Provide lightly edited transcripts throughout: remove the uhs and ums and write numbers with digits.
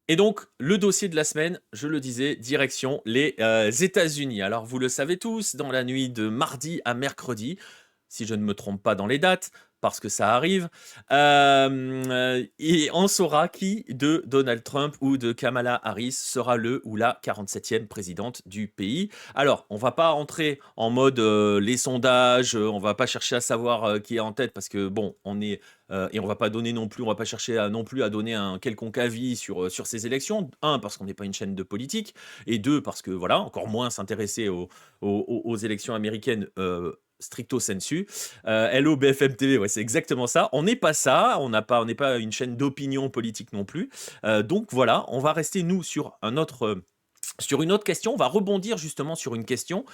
Et donc, le dossier de la semaine, je le disais, direction les États-Unis. Alors, vous le savez tous, dans la nuit de mardi à mercredi, si je ne me trompe pas dans les dates, parce que ça arrive, et on saura qui de Donald Trump ou de Kamala Harris sera le ou la 47e présidente du pays. Alors, on va pas entrer en mode les sondages, on va pas chercher à savoir qui est en tête, parce que bon, on est et on va pas donner non plus, on va pas chercher à, non plus à donner un quelconque avis sur ces élections. Un, parce qu'on n'est pas une chaîne de politique, et deux, parce que voilà, encore moins s'intéresser aux élections américaines stricto sensu. Hello BFM TV, ouais, c'est exactement ça. On n'est pas ça, on n'est pas une chaîne d'opinion politique non plus. Donc voilà, on va rester nous sur une autre question. On va rebondir justement sur une question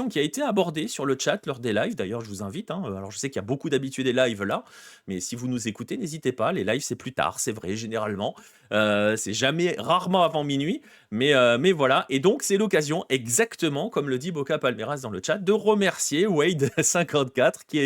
qui a été abordée sur le chat lors des lives. D'ailleurs, je vous invite, hein. Alors, je sais qu'il y a beaucoup d'habitués des lives là, mais si vous nous écoutez, n'hésitez pas. Les lives, c'est plus tard, c'est vrai, généralement. C'est jamais, rarement avant minuit, mais voilà. Et donc, c'est l'occasion, exactement comme le dit Boca Palmeiras dans le chat, de remercier Wade54, qui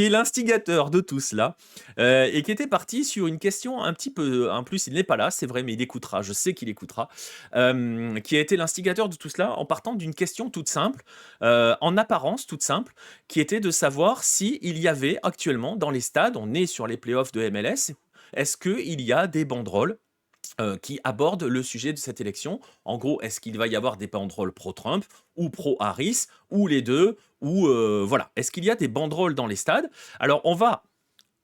est l'instigateur de tout cela, et qui était parti sur une question un petit peu. En plus, il n'est pas là, c'est vrai, mais il écoutera. Je sais qu'il écoutera. Qui a été l'instigateur de tout cela en partant d'une question toute simple, en apparence toute simple, qui était de savoir si il y avait actuellement dans les stades, on est sur les playoffs de MLS, est-ce qu'il y a des banderoles qui abordent le sujet de cette élection? En gros, est-ce qu'il va y avoir des banderoles pro-Trump ou pro-Harris, ou les deux, ou voilà. Est-ce qu'il y a des banderoles dans les stades? Alors, on va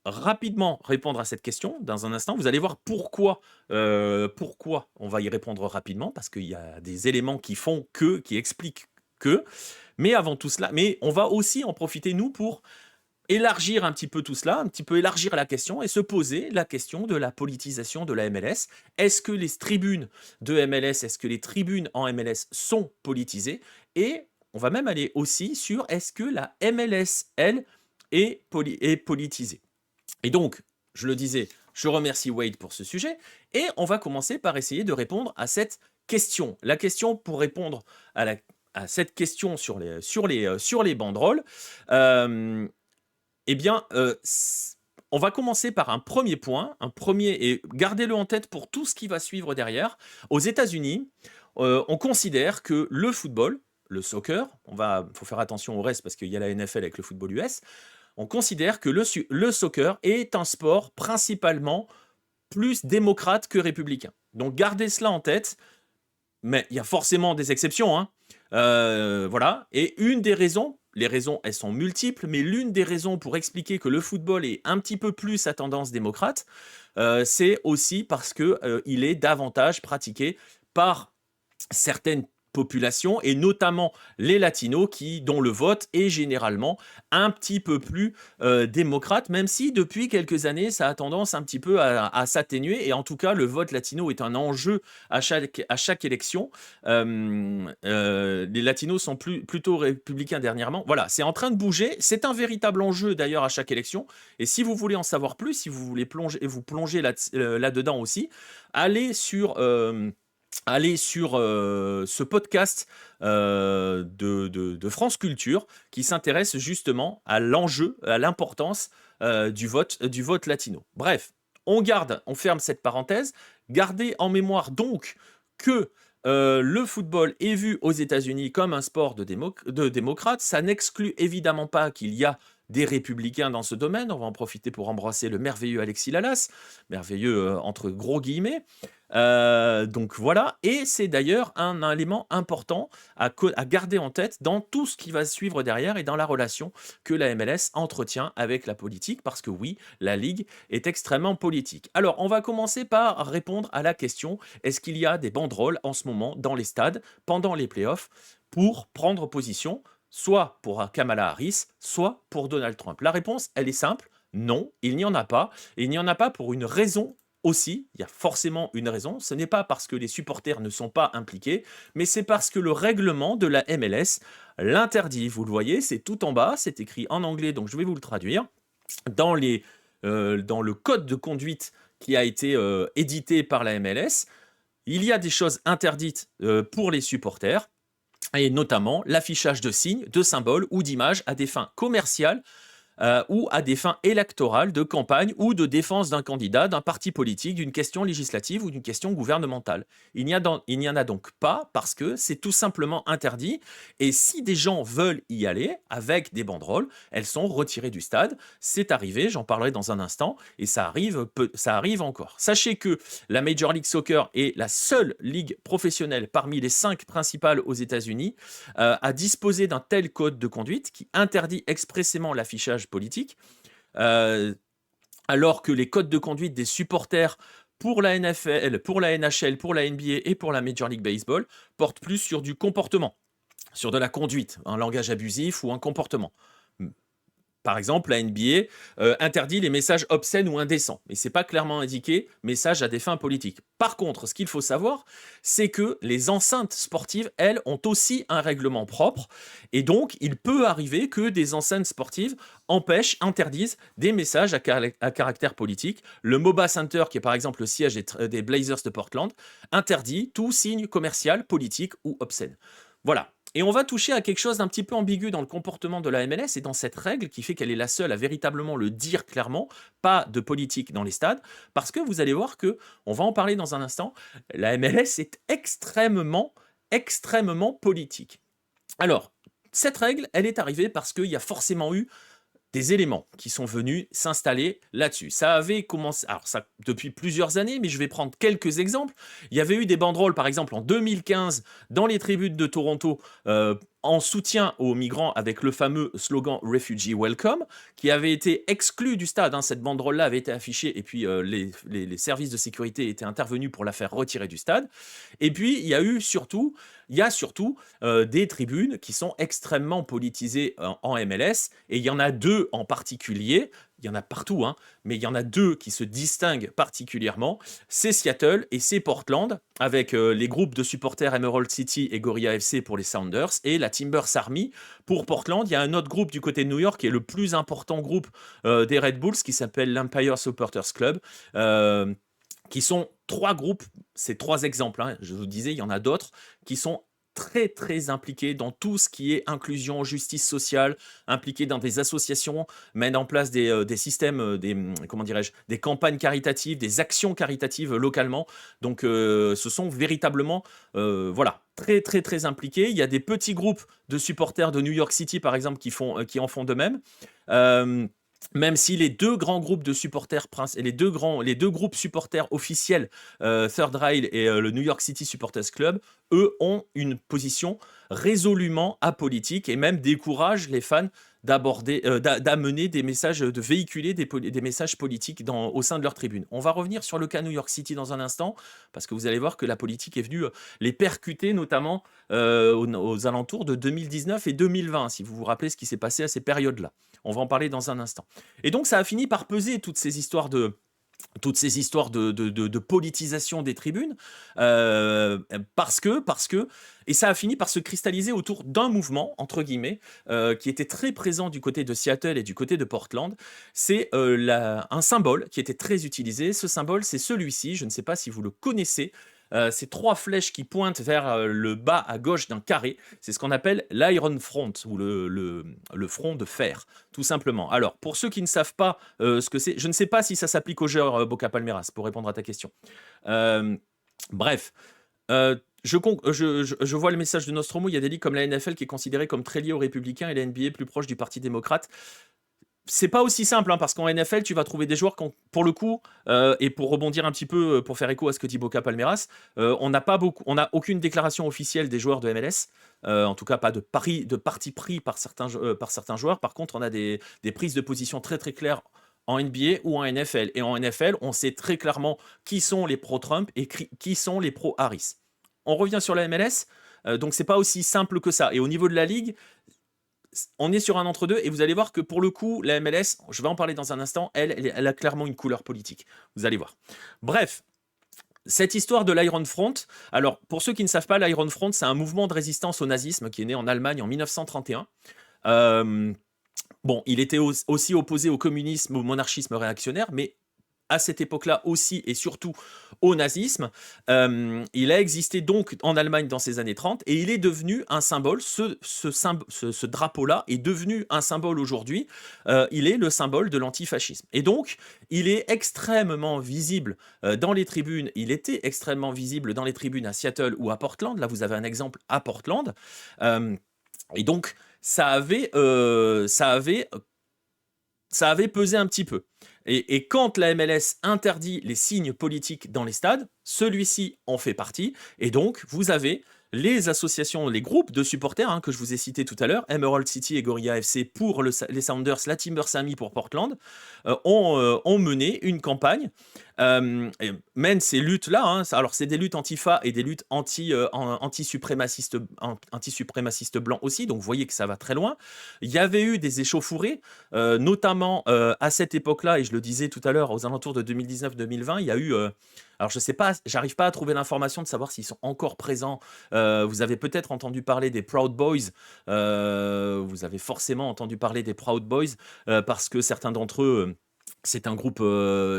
rapidement répondre à cette question dans un instant. Vous allez voir pourquoi on va y répondre rapidement, parce qu'il y a des éléments qui expliquent que. Mais avant tout cela, mais on va aussi en profiter, nous, pour élargir un petit peu tout cela, un petit peu élargir la question et se poser la question de la politisation de la MLS. Est-ce que les tribunes de MLS, est-ce que les tribunes en MLS sont politisées? Et on va même aller aussi sur est-ce que la MLS, elle, est politisée? Et donc, je le disais, je remercie Wade pour ce sujet, et on va commencer par essayer de répondre à cette question. La question pour répondre à cette question sur les banderoles, euh, eh bien, on va commencer par un premier point, et gardez-le en tête pour tout ce qui va suivre derrière. Aux États-Unis, on considère que le football, le soccer, faut faire attention au reste parce qu'il y a la NFL avec le football US, on considère que le soccer est un sport principalement plus démocrate que républicain. Donc gardez cela en tête, mais il y a forcément des exceptions, hein. Voilà. Et une des raisons, les raisons elles sont multiples, mais l'une des raisons pour expliquer que le football est un petit peu plus à tendance démocrate, c'est aussi parce que il est davantage pratiqué par certaines populations, et notamment les latinos, dont le vote est généralement un petit peu plus démocrate, même si depuis quelques années ça a tendance un petit peu à s'atténuer, et en tout cas le vote latino est un enjeu à chaque élection. Les latinos sont plutôt républicains dernièrement. Voilà, c'est en train de bouger, c'est un véritable enjeu d'ailleurs à chaque élection, et si vous voulez en savoir plus, si vous voulez plonger là-dedans aussi, allez sur ce podcast de France Culture, qui s'intéresse justement à l'enjeu, à l'importance du vote latino. Bref, on ferme cette parenthèse. Gardez en mémoire donc que le football est vu aux États-Unis comme un sport de démocrate. Ça n'exclut évidemment pas qu'il y a des républicains dans ce domaine. On va en profiter pour embrasser le merveilleux Alexis Lalas, merveilleux entre gros guillemets. Donc voilà, et c'est d'ailleurs un élément important à garder en tête dans tout ce qui va suivre derrière, et dans la relation que la MLS entretient avec la politique, parce que oui, la Ligue est extrêmement politique. Alors, on va commencer par répondre à la question, est-ce qu'il y a des banderoles en ce moment dans les stades, pendant les playoffs, pour prendre position, soit pour Kamala Harris, soit pour Donald Trump? La réponse, elle est simple, non, il n'y en a pas, et il n'y en a pas pour une raison aussi. Il y a forcément une raison. Ce n'est pas parce que les supporters ne sont pas impliqués, mais c'est parce que le règlement de la MLS l'interdit. Vous le voyez, c'est tout en bas, c'est écrit en anglais, donc je vais vous le traduire. Dans le code de conduite qui a été édité par la MLS, il y a des choses interdites pour les supporters, et notamment l'affichage de signes, de symboles ou d'images à des fins commerciales, ou à des fins électorales, de campagne ou de défense d'un candidat, d'un parti politique, d'une question législative ou d'une question gouvernementale. Il n'y en a donc pas parce que c'est tout simplement interdit. Et si des gens veulent y aller avec des banderoles, elles sont retirées du stade. C'est arrivé, j'en parlerai dans un instant, et ça arrive encore. Sachez que la Major League Soccer est la seule ligue professionnelle parmi les 5 principales aux États-Unis à disposer d'un tel code de conduite qui interdit expressément l'affichage politique, alors que les codes de conduite des supporters pour la NFL, pour la NHL, pour la NBA et pour la Major League Baseball portent plus sur du comportement, sur de la conduite, un langage abusif ou un comportement. Par exemple, la NBA interdit les messages obscènes ou indécents, mais c'est pas clairement indiqué message à des fins politiques. Par contre, ce qu'il faut savoir, c'est que les enceintes sportives, elles, ont aussi un règlement propre, et donc il peut arriver que des enceintes sportives interdisent des messages à caractère politique. Le MOBA Center, qui est par exemple le siège des Blazers de Portland, interdit tout signe commercial, politique ou obscène. Voilà. Et on va toucher à quelque chose d'un petit peu ambigu dans le comportement de la MLS et dans cette règle qui fait qu'elle est la seule à véritablement le dire clairement, pas de politique dans les stades, parce que vous allez voir que, on va en parler dans un instant, la MLS est extrêmement, extrêmement politique. Alors, cette règle, elle est arrivée parce qu'il y a forcément eu des éléments qui sont venus s'installer là-dessus. Ça avait commencé, alors ça depuis plusieurs années, mais je vais prendre quelques exemples. Il y avait eu des banderoles, par exemple en 2015, dans les tribunes de Toronto, en soutien aux migrants avec le fameux slogan Refugee Welcome, qui avait été exclu du stade. Cette banderole-là avait été affichée et puis les services de sécurité étaient intervenus pour la faire retirer du stade. Et puis il y a surtout des tribunes qui sont extrêmement politisées en MLS, et il y en a 2 en particulier. Il y en a partout, mais il y en a 2 qui se distinguent particulièrement. C'est Seattle et c'est Portland, avec les groupes de supporters Emerald City et Gorilla FC pour les Sounders, et la Timbers Army pour Portland. Il y a un autre groupe du côté de New York qui est le plus important groupe des Red Bulls, qui s'appelle l'Empire Supporters Club, qui sont 3 groupes, c'est 3 exemples, je vous disais, il y en a d'autres, qui sont très très impliqués dans tout ce qui est inclusion, justice sociale, impliqués dans des associations, mènent en place des systèmes, des campagnes caritatives, des actions caritatives localement. Donc ce sont véritablement très très très impliqués. Il y a des petits groupes de supporters de New York City par exemple qui en font de même. Même si les 2 grands groupes de supporters, les deux groupes supporters officiels, Third Rail et le New York City Supporters Club, eux ont une position résolument apolitique et même découragent les fans d'amener des messages, de véhiculer des messages politiques au sein de leur tribune. On va revenir sur le cas New York City dans un instant, parce que vous allez voir que la politique est venue les percuter, notamment aux alentours de 2019 et 2020, si vous vous rappelez ce qui s'est passé à ces périodes-là. On va en parler dans un instant. Et donc ça a fini par peser toutes ces histoires de politisation des tribunes, parce que, et ça a fini par se cristalliser autour d'un mouvement, entre guillemets, qui était très présent du côté de Seattle et du côté de Portland. C'est un symbole qui était très utilisé. Ce symbole, c'est celui-ci, je ne sais pas si vous le connaissez. Ces 3 flèches qui pointent vers le bas à gauche d'un carré, c'est ce qu'on appelle l'Iron Front, ou le front de fer, tout simplement. Alors, pour ceux qui ne savent pas ce que c'est, je ne sais pas si ça s'applique aux joueurs Boca Palmeiras, pour répondre à ta question. Bref, je vois le message de Nostromo. Il y a des ligues comme la NFL qui est considérée comme très liée aux républicains et la NBA plus proche du Parti démocrate. C'est pas aussi simple, parce qu'en NFL, tu vas trouver des joueurs pour le coup, et pour rebondir un petit peu, pour faire écho à ce que dit Boca Palmeiras, on n'a aucune déclaration officielle des joueurs de MLS, en tout cas pas de parti pris par certains joueurs. Par contre, on a des prises de position très très claires en NBA ou en NFL. Et en NFL, on sait très clairement qui sont les pro-Trump et qui sont les pro-Harris. On revient sur la MLS, donc c'est pas aussi simple que ça. Et au niveau de la ligue, on est sur un entre-deux, et vous allez voir que pour le coup, la MLS, je vais en parler dans un instant, elle a clairement une couleur politique. Vous allez voir. Bref, cette histoire de l'Iron Front, alors pour ceux qui ne savent pas, l'Iron Front, c'est un mouvement de résistance au nazisme qui est né en Allemagne en 1931. Il était aussi opposé au communisme, au monarchisme réactionnaire, mais à cette époque-là aussi et surtout au nazisme. Il a existé donc en Allemagne dans ces années 30 et il est devenu un symbole. Ce drapeau-là est devenu un symbole aujourd'hui. Il est le symbole de l'antifascisme. Et donc, il est extrêmement visible dans les tribunes. Il était extrêmement visible dans les tribunes à Seattle ou à Portland. Là, vous avez un exemple à Portland. Et donc, ça avait pesé un petit peu. Et quand la MLS interdit les signes politiques dans les stades, celui-ci en fait partie. Et donc, vous avez les associations, les groupes de supporters que je vous ai cités tout à l'heure, Emerald City et Gorilla FC pour les Sounders, la Timber Sami pour Portland, ont mené une campagne, mènent ces luttes-là. Alors, c'est des luttes antifa et des luttes anti-suprémacistes blancs aussi, donc vous voyez que ça va très loin. Il y avait eu des échauffourées, notamment à cette époque-là, et je le disais tout à l'heure, aux alentours de 2019-2020, il y a eu... alors je sais pas, j'arrive pas à trouver l'information de savoir s'ils sont encore présents. Vous avez peut-être entendu parler des Proud Boys. Vous avez forcément entendu parler des Proud Boys parce que certains d'entre eux... c'est un groupe,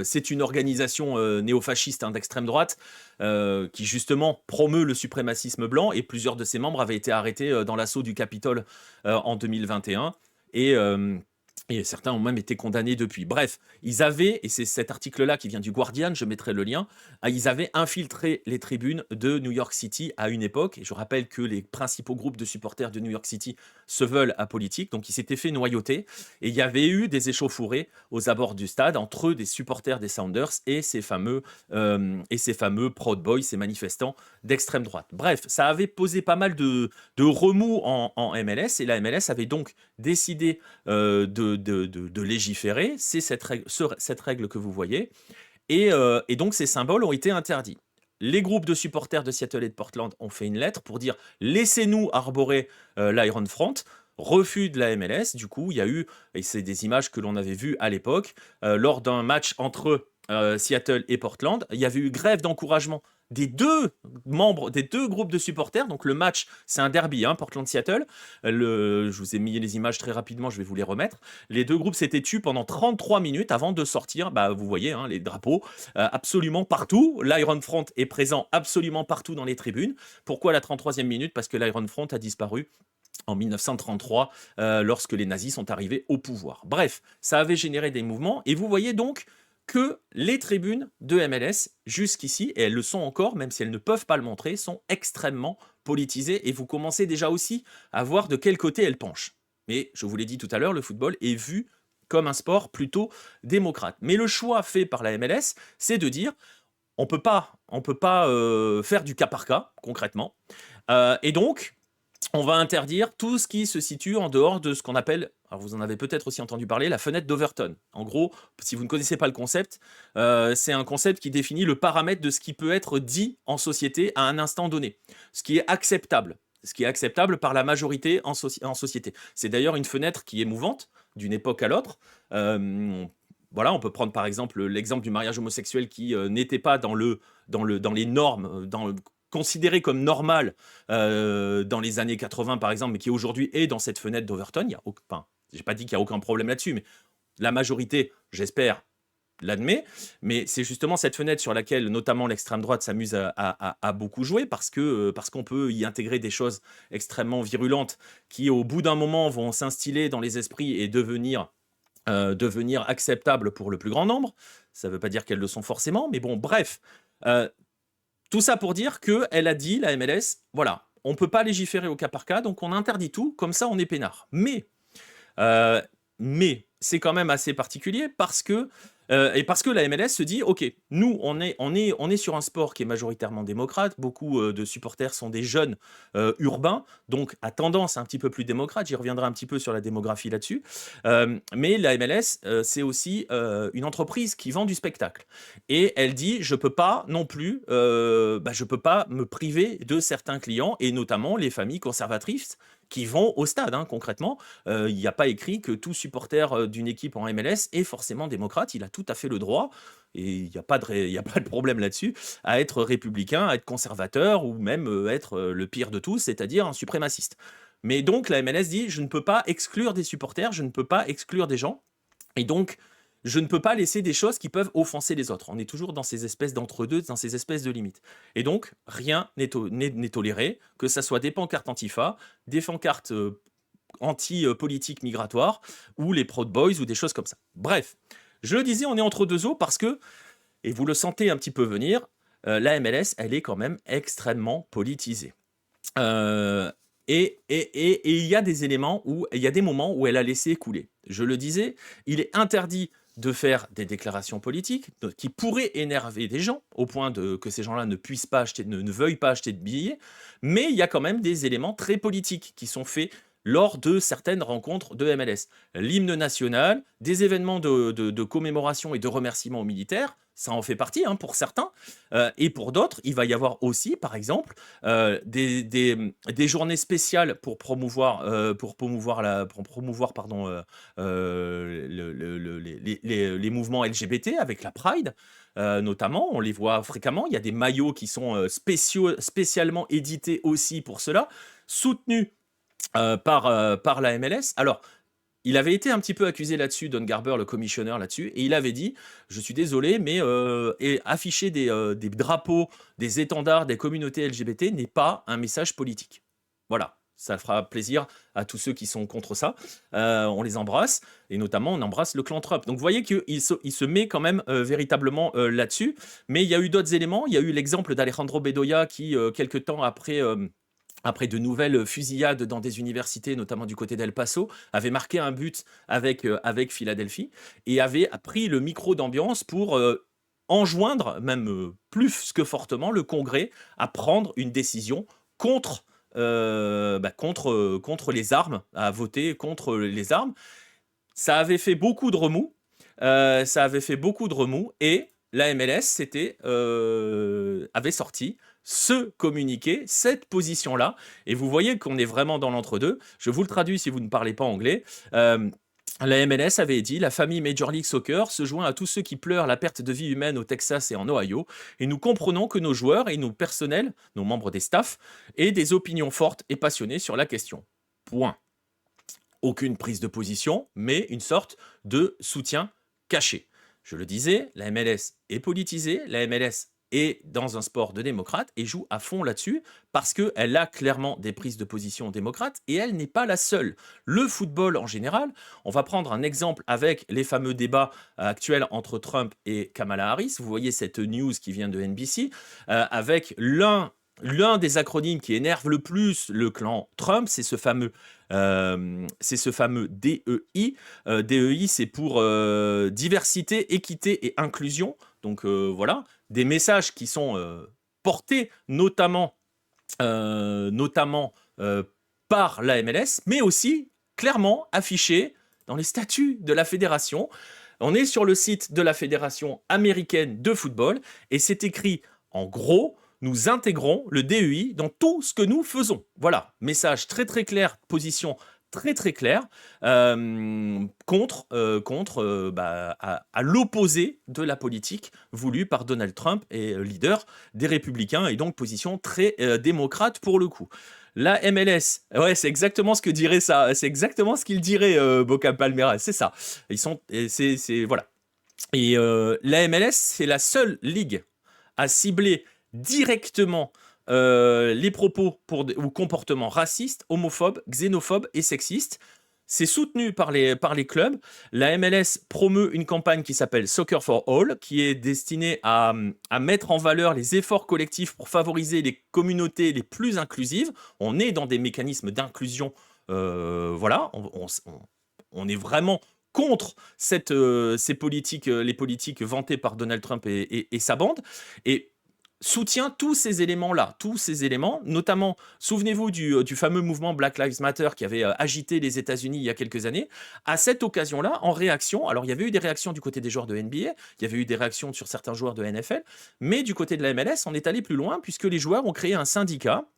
c'est une organisation néofasciste d'extrême droite qui justement promeut le suprémacisme blanc et plusieurs de ses membres avaient été arrêtés dans l'assaut du Capitole en 2021 et certains ont même été condamnés depuis. Bref, ils avaient, et c'est cet article-là qui vient du Guardian, je mettrai le lien, ils avaient infiltré les tribunes de New York City à une époque. Et je rappelle que les principaux groupes de supporters de New York City se veulent apolitiques, donc ils s'étaient fait noyauter. Et il y avait eu des échauffourées aux abords du stade entre des supporters des Sounders et ces fameux Proud Boys, ces manifestants d'extrême droite. Bref, ça avait posé pas mal de remous en MLS, et la MLS avait donc décidé de légiférer. C'est cette règle que vous voyez. Et donc, ces symboles ont été interdits. Les groupes de supporters de Seattle et de Portland ont fait une lettre pour dire « Laissez-nous arborer l'Iron Front ». Refus de la MLS. Du coup, il y a eu, et c'est des images que l'on avait vues à l'époque, lors d'un match entre Seattle et Portland, il y avait eu grève d'encouragement des deux groupes de supporters. Donc le match, c'est un derby, Portland-Seattle. Je vous ai mis les images très rapidement, je vais vous les remettre. Les deux groupes s'étaient tus pendant 33 minutes avant de sortir, vous voyez, les drapeaux, absolument partout. L'Iron Front est présent absolument partout dans les tribunes. Pourquoi la 33e minute? Parce que l'Iron Front a disparu en 1933, lorsque les nazis sont arrivés au pouvoir. Bref, ça avait généré des mouvements, et vous voyez donc que les tribunes de MLS, jusqu'ici, et elles le sont encore, même si elles ne peuvent pas le montrer, sont extrêmement politisées, et vous commencez déjà aussi à voir de quel côté elles penchent. Mais, je vous l'ai dit tout à l'heure, le football est vu comme un sport plutôt démocrate. Mais le choix fait par la MLS, c'est de dire, on peut pas faire du cas par cas, concrètement, et donc, on va interdire tout ce qui se situe en dehors de ce qu'on appelle, alors vous en avez peut-être aussi entendu parler, la fenêtre d'Overton. En gros, si vous ne connaissez pas le concept, c'est un concept qui définit le paramètre de ce qui peut être dit en société à un instant donné, ce qui est acceptable par la majorité en société. C'est d'ailleurs une fenêtre qui est mouvante d'une époque à l'autre. Voilà, on peut prendre par exemple l'exemple du mariage homosexuel qui n'était pas dans les normes, considéré comme normal dans les années 80 par exemple, mais qui aujourd'hui est dans cette fenêtre d'Overton. J'ai pas dit qu'il n'y a aucun problème là-dessus, mais la majorité, j'espère, l'admet. Mais c'est justement cette fenêtre sur laquelle notamment l'extrême droite s'amuse à beaucoup jouer parce qu'on peut y intégrer des choses extrêmement virulentes qui au bout d'un moment vont s'instiller dans les esprits et devenir acceptables pour le plus grand nombre. Ça ne veut pas dire qu'elles le sont forcément, mais bon, bref. Tout ça pour dire qu'elle a dit, la MLS, voilà, on ne peut pas légiférer au cas par cas, donc on interdit tout, comme ça on est peinard. Mais c'est quand même assez particulier parce que la MLS se dit, ok, nous on est sur un sport qui est majoritairement démocrate, beaucoup de supporters sont des jeunes urbains, donc à tendance un petit peu plus démocrate, j'y reviendrai un petit peu sur la démographie là-dessus, mais la MLS c'est aussi une entreprise qui vend du spectacle, et elle dit, je peux pas non plus, je peux pas me priver de certains clients, et notamment les familles conservatrices qui vont au stade, concrètement. Il n'y a pas écrit que tout supporter d'une équipe en MLS est forcément démocrate. Il a tout à fait le droit, et il n'y a pas de problème là-dessus, à être républicain, à être conservateur, ou même être le pire de tous, c'est-à-dire un suprémaciste. Mais donc la MLS dit, je ne peux pas exclure des supporters, je ne peux pas exclure des gens, et donc je ne peux pas laisser des choses qui peuvent offenser les autres. On est toujours dans ces espèces d'entre-deux, dans ces espèces de limites. Et donc, rien n'est toléré, que ça soit des pancartes antifa, des pancartes anti-politique migratoire, ou les Proud Boys, ou des choses comme ça. Bref, je le disais, on est entre deux eaux parce que, et vous le sentez un petit peu venir, la MLS, elle est quand même extrêmement politisée. Et il y a des éléments où, il y a des moments où elle a laissé couler. Je le disais, il est interdit de faire des déclarations politiques qui pourraient énerver des gens au point que ces gens-là ne puissent pas acheter, ne veuillent pas acheter de billets, mais il y a quand même des éléments très politiques qui sont faits lors de certaines rencontres de MLS. L'hymne national, des événements de commémoration et de remerciement aux militaires, ça en fait partie pour certains, et pour d'autres, il va y avoir aussi, par exemple, des journées spéciales pour promouvoir, les mouvements LGBT avec la Pride. Notamment, on les voit fréquemment. Il y a des maillots qui sont spécialement édités aussi pour cela, soutenus par la MLS. Alors, il avait été un petit peu accusé là-dessus, Don Garber, le commissionneur là-dessus, et il avait dit, je suis désolé, mais afficher des drapeaux, des étendards des communautés LGBT n'est pas un message politique. Voilà, ça fera plaisir à tous ceux qui sont contre ça. On les embrasse, et notamment on embrasse le clan Trump. Donc vous voyez qu'il se met quand même véritablement là-dessus, mais il y a eu d'autres éléments. Il y a eu l'exemple d'Alejandro Bedoya qui, quelques temps après de nouvelles fusillades dans des universités, notamment du côté d'El Paso, avait marqué un but avec Philadelphie et avait pris le micro d'ambiance pour enjoindre, même plus que fortement, le Congrès à prendre une décision contre les armes, à voter contre les armes. Ça avait fait beaucoup de remous. Et la MLS avait sorti ce communiqué, cette position-là. Et vous voyez qu'on est vraiment dans l'entre-deux. Je vous le traduis si vous ne parlez pas anglais. La MLS avait dit « La famille Major League Soccer se joint à tous ceux qui pleurent la perte de vie humaine au Texas et en Ohio, et nous comprenons que nos joueurs et nos personnels, nos membres des staffs, aient des opinions fortes et passionnées sur la question. » Point. Aucune prise de position, mais une sorte de soutien caché. Je le disais, la MLS est politisée, la MLS est dans un sport de démocrate et joue à fond là-dessus parce qu'elle a clairement des prises de position démocrates et elle n'est pas la seule. Le football en général, on va prendre un exemple avec les fameux débats actuels entre Trump et Kamala Harris. Vous voyez cette news qui vient de NBC avec l'un des acronymes qui énerve le plus le clan Trump, c'est ce fameux DEI. DEI, c'est pour diversité, équité et inclusion. Donc voilà, des messages qui sont portés notamment par la MLS, mais aussi clairement affichés dans les statuts de la fédération. On est sur le site de la Fédération américaine de football et c'est écrit en gros: nous intégrons le DEI dans tout ce que nous faisons. Voilà, message très très clair, position très très claire à l'opposé de la politique voulue par Donald Trump et leader des Républicains, et donc position très démocrate pour le coup. La MLS, ouais, c'est exactement ce que dirait ça, c'est exactement ce qu'il dirait Boca Palmera, c'est ça. Voilà. Et la MLS, c'est la seule ligue à cibler directement les propos ou comportements racistes, homophobes, xénophobes et sexistes. C'est soutenu par les clubs. La MLS promeut une campagne qui s'appelle Soccer for All, qui est destinée à mettre en valeur les efforts collectifs pour favoriser les communautés les plus inclusives. On est dans des mécanismes d'inclusion. Voilà, on est vraiment contre ces politiques, les politiques vantées par Donald Trump et sa bande. Et soutient tous ces éléments-là, notamment, souvenez-vous du fameux mouvement Black Lives Matter qui avait agité les États-Unis il y a quelques années. À cette occasion-là, en réaction, alors il y avait eu des réactions du côté des joueurs de NBA, il y avait eu des réactions sur certains joueurs de NFL, mais du côté de la MLS, on est allé plus loin puisque les joueurs ont créé un syndicat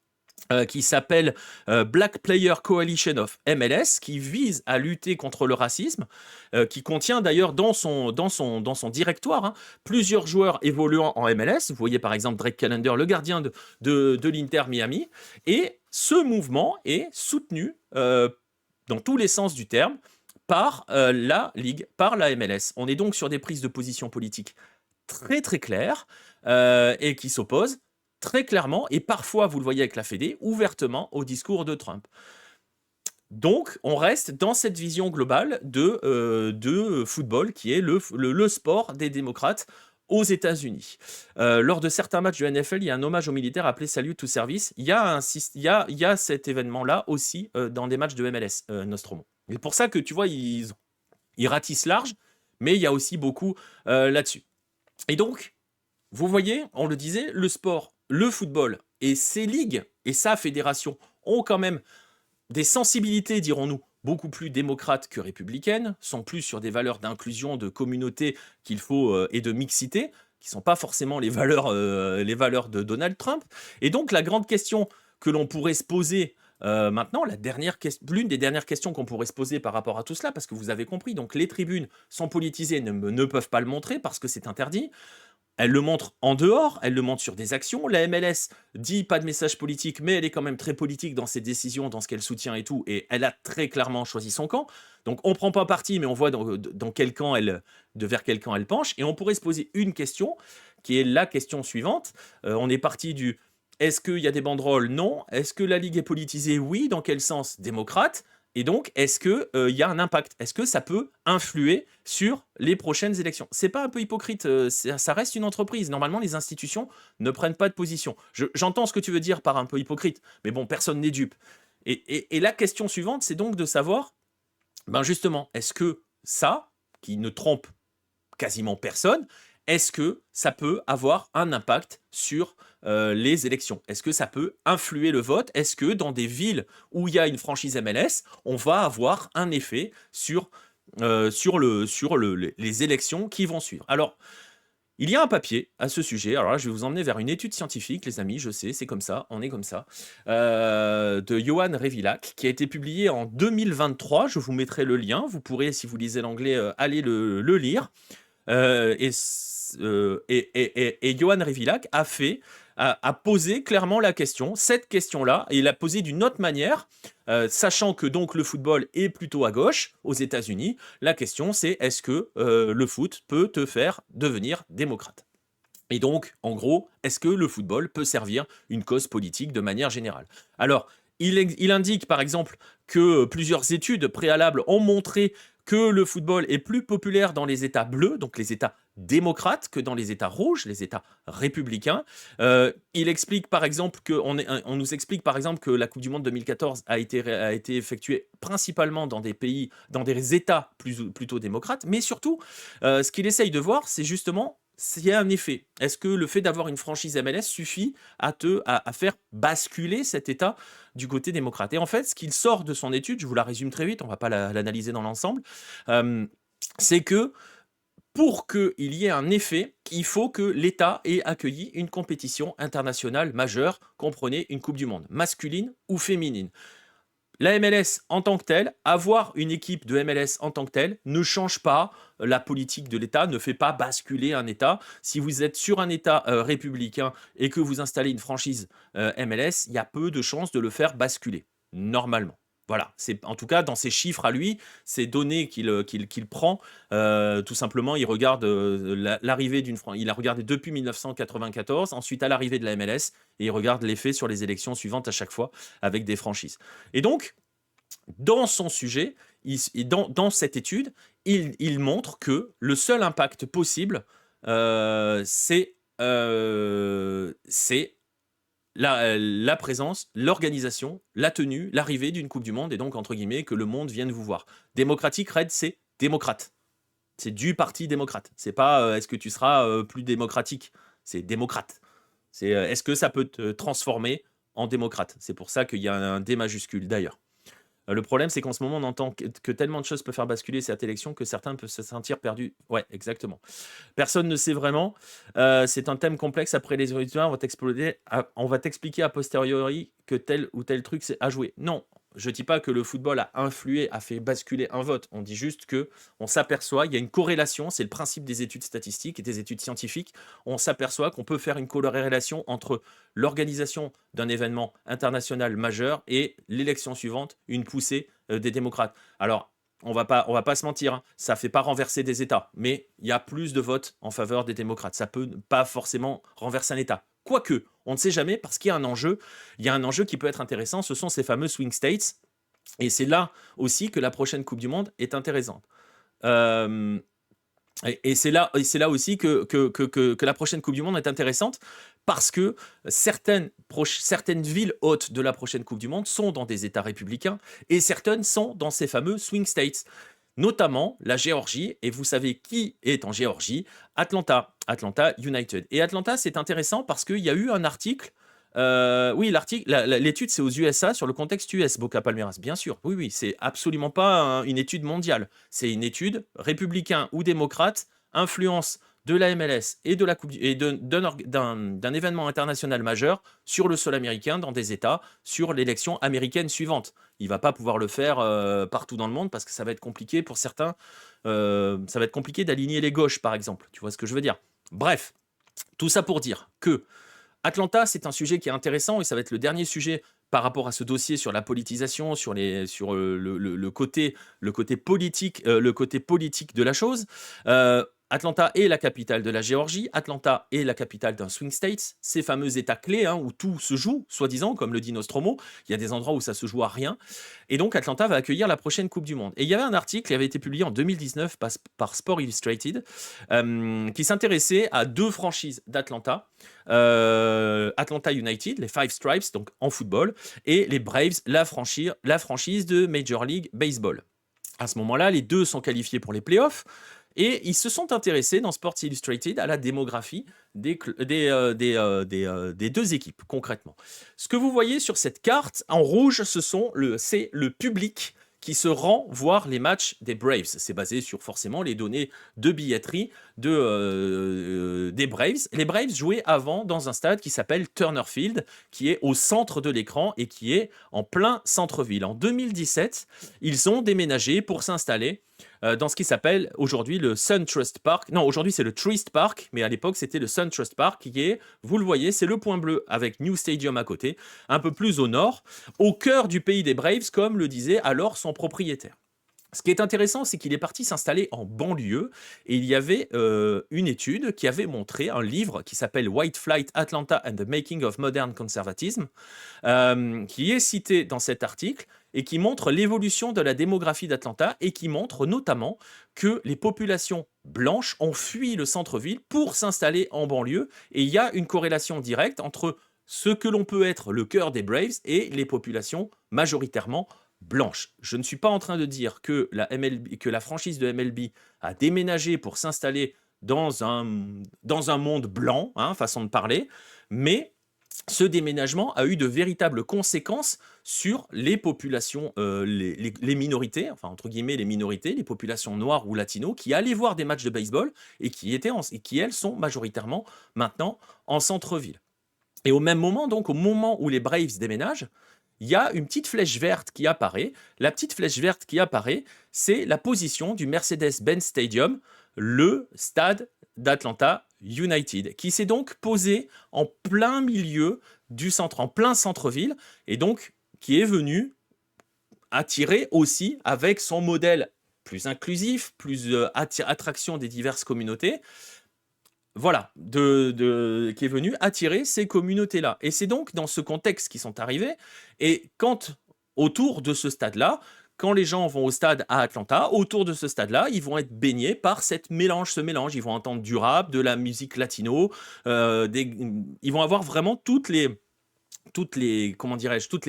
qui s'appelle Black Player Coalition of MLS, qui vise à lutter contre le racisme, qui contient d'ailleurs dans son directoire plusieurs joueurs évoluant en MLS. Vous voyez par exemple Drake Callender, le gardien de l'Inter Miami. Et ce mouvement est soutenu dans tous les sens du terme par la Ligue, par la MLS. On est donc sur des prises de position politiques très très claires et qui s'opposent très clairement, et parfois, vous le voyez avec la Fédé, ouvertement au discours de Trump. Donc, on reste dans cette vision globale de football qui est le sport des démocrates aux États-Unis. Lors de certains matchs de NFL, il y a un hommage aux militaires appelé Salute to Service. Il y a cet événement-là aussi dans des matchs de MLS, Nostromo. C'est pour ça que tu vois, ils ratissent large, mais il y a aussi beaucoup là-dessus. Et donc, vous voyez, on le disait, le sport, le football et ses ligues et sa fédération ont quand même des sensibilités, dirons-nous, beaucoup plus démocrates que républicaines, sont plus sur des valeurs d'inclusion, de communauté qu'il faut et de mixité, qui ne sont pas forcément les valeurs de Donald Trump. Et donc la grande question que l'on pourrait se poser maintenant, l'une des dernières questions qu'on pourrait se poser par rapport à tout cela, parce que vous avez compris, donc les tribunes sont politisées, ne peuvent pas le montrer parce que c'est interdit. Elle le montre en dehors, elle le montre sur des actions. La MLS dit pas de message politique, mais elle est quand même très politique dans ses décisions, dans ce qu'elle soutient et tout, et elle a très clairement choisi son camp. Donc on prend pas parti, mais on voit dans quel camp vers quel camp elle penche. Et on pourrait se poser une question, qui est la question suivante. On est parti du est-ce qu'il y a des banderoles? Non. Est-ce que la Ligue est politisée? Oui. Dans quel sens? Démocrate. Et donc, est-ce qu'il y a un impact? Est-ce que ça peut influer sur les prochaines élections? C'est pas un peu hypocrite? Ça reste une entreprise. Normalement, les institutions ne prennent pas de position. J'entends ce que tu veux dire par un peu hypocrite, mais bon, personne n'est dupe. Et la question suivante, c'est donc de savoir, ben justement, est-ce que ça, qui ne trompe quasiment personne, est-ce que ça peut avoir un impact sur les élections? Est-ce que ça peut influer le vote? Est-ce que dans des villes où il y a une franchise MLS, on va avoir un effet sur les élections qui vont suivre? Alors, il y a un papier à ce sujet. Alors là, je vais vous emmener vers une étude scientifique, les amis, je sais, c'est comme ça, on est comme ça, de Johan Revillac, qui a été publié en 2023. Je vous mettrai le lien. Vous pourrez, si vous lisez l'anglais, aller le lire. Et Johan Revillac a posé clairement la question, cette question-là, et il l'a posée d'une autre manière, sachant que donc le football est plutôt à gauche aux États-Unis. La question, c'est est-ce que le foot peut te faire devenir démocrate? Et donc, en gros, est-ce que le football peut servir une cause politique de manière générale? Alors, il indique par exemple que plusieurs études préalables ont montré que le football est plus populaire dans les États bleus, donc les États démocrates, que dans les États rouges, les États républicains. Il explique par exemple on nous explique par exemple que la Coupe du Monde 2014 a été effectuée principalement dans des pays, dans des États plutôt démocrates, mais surtout, ce qu'il essaye de voir, c'est justement s'il y a un effet. Est-ce que le fait d'avoir une franchise MLS suffit à faire basculer cet État du côté démocrate? Et en fait, ce qu'il sort de son étude, je vous la résume très vite, on ne va pas l'analyser dans l'ensemble, c'est que pour qu'il y ait un effet, il faut que l'État ait accueilli une compétition internationale majeure, comprenez une Coupe du Monde, masculine ou féminine. La MLS en tant que telle, avoir une équipe de MLS en tant que telle, ne change pas la politique de l'État, ne fait pas basculer un État. Si vous êtes sur un État républicain et que vous installez une franchise MLS, il y a peu de chances de le faire basculer, normalement. Voilà, c'est en tout cas dans ses chiffres à lui, ces données qu'il prend, tout simplement, il regarde l'arrivée d'une franchise. Il a regardé depuis 1994, ensuite à l'arrivée de la MLS, et il regarde l'effet sur les élections suivantes à chaque fois avec des franchises. Et donc, dans son sujet, dans cette étude, il montre que le seul impact possible, c'est la présence, l'organisation, la tenue, l'arrivée d'une Coupe du Monde, et donc, entre guillemets, que le monde vienne vous voir. Démocratique, Red, c'est démocrate. C'est du parti démocrate. C'est pas est-ce que tu seras plus démocratique. C'est démocrate. C'est est-ce que ça peut te transformer en démocrate. C'est pour ça qu'il y a un D majuscule, d'ailleurs. Le problème, c'est qu'en ce moment, on entend que tellement de choses peuvent faire basculer cette élection que certains peuvent se sentir perdus. Ouais, exactement. Personne ne sait vraiment. C'est un thème complexe. Après les résultats, on va t'expliquer a posteriori que tel ou tel truc c'est à jouer. Non, je ne dis pas que le football a influé, a fait basculer un vote. On dit juste que on s'aperçoit, il y a une corrélation. C'est le principe des études statistiques et des études scientifiques. On s'aperçoit qu'on peut faire une corrélation entre l'organisation d'un événement international majeur et l'élection suivante, une poussée des démocrates. Alors, on va pas se mentir, hein, ça fait pas renverser des États, mais il y a plus de votes en faveur des démocrates. Ça peut pas forcément renverser un État. Quoique, on ne sait jamais parce qu'il y a un enjeu. Il y a un enjeu qui peut être intéressant. Ce sont ces fameux swing states. Et c'est là aussi que la prochaine Coupe du Monde est intéressante. Euh, et c'est là aussi que la prochaine Coupe du Monde est intéressante parce que certaines villes hôtes de la prochaine Coupe du Monde sont dans des États républicains et certaines sont dans ces fameux swing states, notamment la Géorgie. Et vous savez qui est en Géorgie? Atlanta United. Et Atlanta, c'est intéressant parce qu'il y a eu un article. Oui, l'étude, c'est aux USA sur le contexte US, Boca Palmeiras, bien sûr. Oui, oui, c'est absolument pas une étude mondiale. C'est une étude républicain ou démocrate, influence de la MLS et de la coupe et d'un événement international majeur sur le sol américain dans des États sur l'élection américaine suivante. Il va pas pouvoir le faire partout dans le monde parce que ça va être compliqué pour certains. Ça va être compliqué d'aligner les gauches, par exemple. Tu vois ce que je veux dire? Bref, tout ça pour dire que Atlanta, c'est un sujet qui est intéressant et ça va être le dernier sujet par rapport à ce dossier sur la politisation, sur le côté politique, de la chose. Atlanta est la capitale de la Géorgie. Atlanta est la capitale d'un swing state, ces fameux États clés hein, où tout se joue, soi-disant, comme le dit Nostromo. Il y a des endroits où ça se joue à rien. Et donc Atlanta va accueillir la prochaine Coupe du Monde. Et il y avait un article qui avait été publié en 2019 par Sport Illustrated qui s'intéressait à deux franchises d'Atlanta. Atlanta United, les Five Stripes, donc en football, et les Braves, la franchise de Major League Baseball. À ce moment-là, les deux sont qualifiés pour les playoffs. Et ils se sont intéressés dans Sports Illustrated à la démographie des deux équipes, concrètement. Ce que vous voyez sur cette carte, en rouge, c'est le public qui se rend voir les matchs des Braves. C'est basé sur forcément les données de billetterie des Braves. Les Braves jouaient avant dans un stade qui s'appelle Turner Field, qui est au centre de l'écran et qui est en plein centre-ville. En 2017, ils ont déménagé pour s'installer dans ce qui s'appelle aujourd'hui le SunTrust Park. Non, aujourd'hui c'est le Truist Park, mais à l'époque c'était le SunTrust Park qui est, vous le voyez, c'est le point bleu avec New Stadium à côté, un peu plus au nord, au cœur du pays des Braves, comme le disait alors son propriétaire. Ce qui est intéressant, c'est qu'il est parti s'installer en banlieue et il y avait une étude qui avait montré un livre qui s'appelle White Flight Atlanta and the Making of Modern Conservatism, qui est cité dans cet article et qui montre l'évolution de la démographie d'Atlanta et qui montre notamment que les populations blanches ont fui le centre-ville pour s'installer en banlieue et il y a une corrélation directe entre ce que l'on peut être le cœur des Braves et les populations majoritairement blanches. Je ne suis pas en train de dire que la franchise de MLB a déménagé pour s'installer dans un monde blanc, hein, façon de parler, mais ce déménagement a eu de véritables conséquences sur les populations, les minorités, enfin entre guillemets les minorités, les populations noires ou latino, qui allaient voir des matchs de baseball et qui elles sont majoritairement maintenant en centre-ville. Et au même moment, donc au moment où les Braves déménagent, il y a une petite flèche verte qui apparaît. La petite flèche verte qui apparaît, c'est la position du Mercedes-Benz Stadium, le stade d'Atlanta United, qui s'est donc posé en plein milieu du centre, en plein centre-ville, et donc qui est venu attirer aussi avec son modèle plus inclusif, plus attraction des diverses communautés, voilà, qui est venu attirer ces communautés-là. Et c'est donc dans ce contexte qu'ils sont arrivés, et quand autour de ce stade-là, quand les gens vont au stade à Atlanta, autour de ce stade-là, ils vont être baignés par ce mélange. Ils vont entendre du rap, de la musique latino, ils vont avoir vraiment toutes les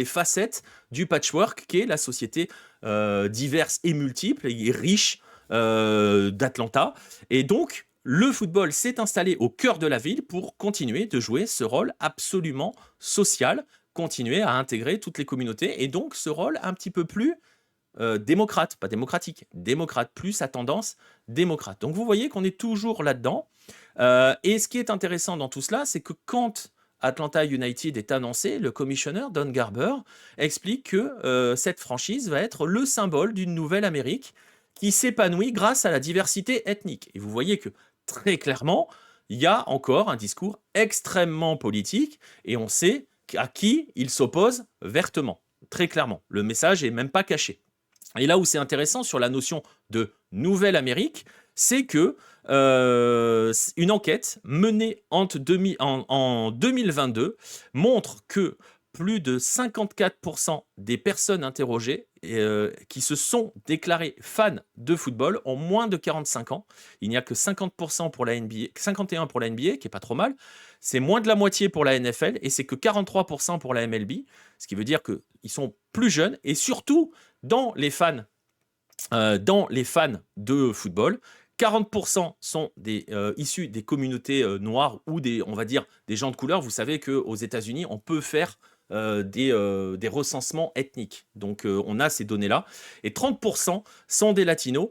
facettes du patchwork qu'est la société diverse et multiple et riche d'Atlanta. Et donc, le football s'est installé au cœur de la ville pour continuer de jouer ce rôle absolument social, continuer à intégrer toutes les communautés, et donc ce rôle un petit peu plus démocrate, pas démocratique, démocrate, plus à tendance démocrate. Donc vous voyez qu'on est toujours là-dedans. Et ce qui est intéressant dans tout cela, c'est que quand Atlanta United est annoncé, le commissionnaire Don Garber explique que cette franchise va être le symbole d'une nouvelle Amérique qui s'épanouit grâce à la diversité ethnique. Et vous voyez que très clairement, il y a encore un discours extrêmement politique et on sait à qui il s'oppose vertement, très clairement. Le message est même pas caché. Et là où c'est intéressant sur la notion de Nouvelle Amérique, c'est que une enquête menée en 2022 montre que plus de 54% des personnes interrogées qui se sont déclarées fans de football ont moins de 45 ans. Il n'y a que 50% pour la NBA, 51 pour la NBA, qui est pas trop mal. C'est moins de la moitié pour la NFL et c'est que 43% pour la MLB, ce qui veut dire qu'ils sont plus jeunes et surtout dans les fans de football, 40% sont issus des communautés noires ou on va dire, des gens de couleur. Vous savez qu'aux États-Unis, on peut faire des recensements ethniques. Donc, on a ces données-là. Et 30% sont des latinos.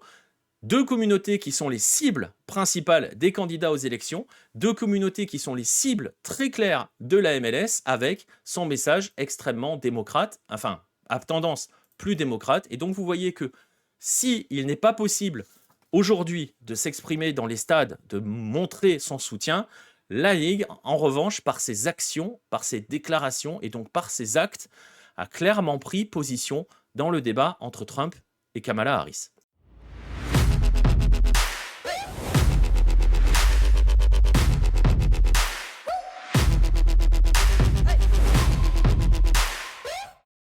Deux communautés qui sont les cibles principales des candidats aux élections, deux communautés qui sont les cibles très claires de la MLS avec son message extrêmement démocrate, enfin, à tendance plus démocrate. Et donc, vous voyez que si il n'est pas possible aujourd'hui de s'exprimer dans les stades, de montrer son soutien, la Ligue, en revanche, par ses actions, par ses déclarations et donc par ses actes, a clairement pris position dans le débat entre Trump et Kamala Harris.